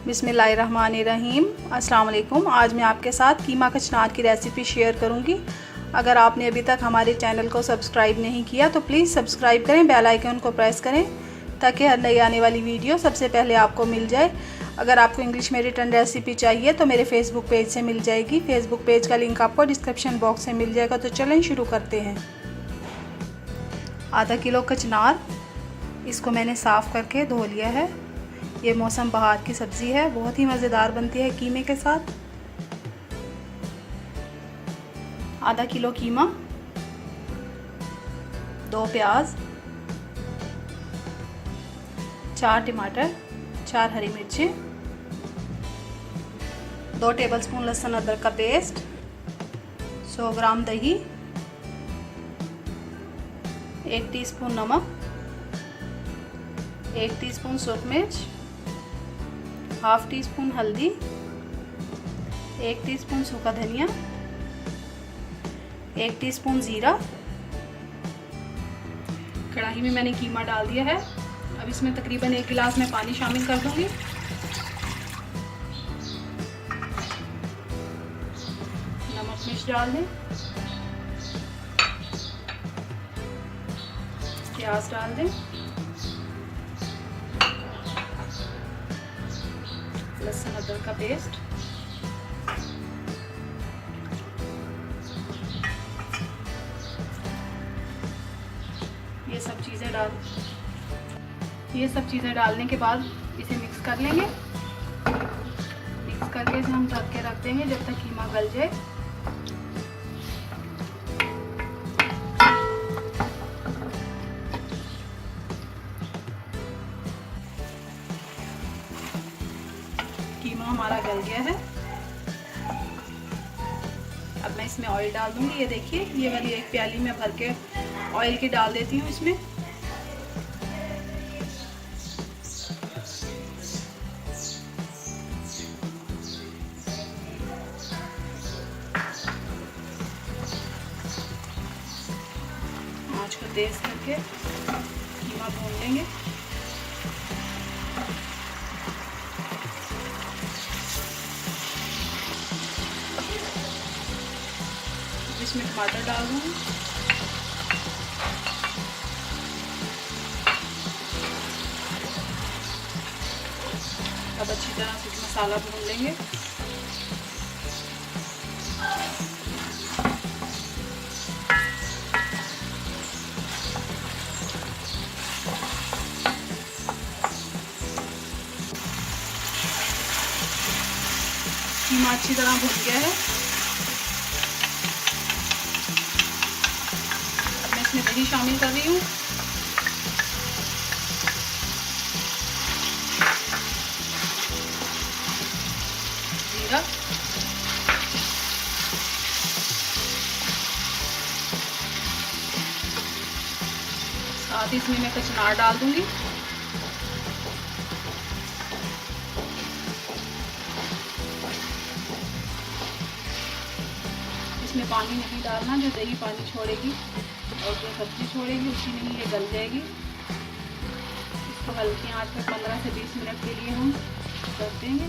बिस्मिल्लाहिर्रहमानिर्रहीम। अस्सलाम वालेकुम। आज मैं आपके साथ कीमा कचनार की रेसिपी शेयर करूंगी। अगर आपने अभी तक हमारे चैनल को सब्सक्राइब नहीं किया तो प्लीज़ सब्सक्राइब करें, बेल आइकन को प्रेस करें ताकि हर नई आने वाली वीडियो सबसे पहले आपको मिल जाए। अगर आपको इंग्लिश में रिटन रेसिपी चाहिए तो मेरे फेसबुक पेज से मिल जाएगी। फेसबुक पेज का लिंक आपको डिस्क्रिप्शन बॉक्स में मिल जाएगा। तो चलें शुरू करते हैं। आधा किलो कचनार, इसको मैंने साफ़ करके धो लिया है। ये मौसम बहार की सब्ज़ी है, बहुत ही मज़ेदार बनती है कीमे के साथ। आधा किलो कीमा, 2 प्याज, 4 टमाटर, 4 हरी मिर्ची, 2 टेबलस्पून लहसुन अदरक का पेस्ट, 100 ग्राम दही, 1 टीस्पून नमक, 1 टीस्पून सूख मिर्च, हाफ टी स्पून हल्दी, 1 टीस्पून सूखा धनिया, 1 टीस्पून जीरा। कढ़ाई में मैंने कीमा डाल दिया है। अब इसमें तकरीबन 1 गिलास में पानी शामिल कर दूंगी। नमक मिर्च डाल दें, प्याज डाल दें, लहसुन अदरक का पेस्ट, ये सब चीज़ें डालने के बाद इसे मिक्स कर लेंगे। मिक्स करके इसे हम ढक के रख देंगे जब तक कीमा गल जाए। कीमा हमारा गल गया है। अब मैं इसमें ऑयल डाल दूंगी। ये देखिए, ये वाली एक प्याली में भर के ऑयल की डाल देती हूँ इसमें। आँच को तेज करके कीमा भून लेंगे। इसमें टमाटर डाल दूँगी। अब अच्छी तरह से मसाला भून लेंगे। कीमा अच्छी तरह भून गया है। अब मैं इसमें दही शामिल कर रही हूँ। जीरा, साथ ही इसमें मैं कचनार डाल दूंगी। इसमें पानी नहीं डालना, जो दही पानी छोड़ेगी और जो सब्जी छोड़ेगी उसी में ही ये गल जाएगी। इसको हल्की आंच पर 15 से 20 मिनट के लिए हम कर देंगे।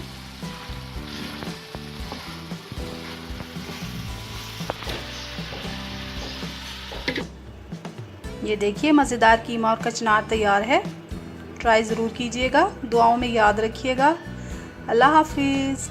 ये देखिए, मज़ेदार कीमा और कचनार तैयार है। ट्राई ज़रूर कीजिएगा। दुआओं में याद रखिएगा। अल्लाह हाफिज़।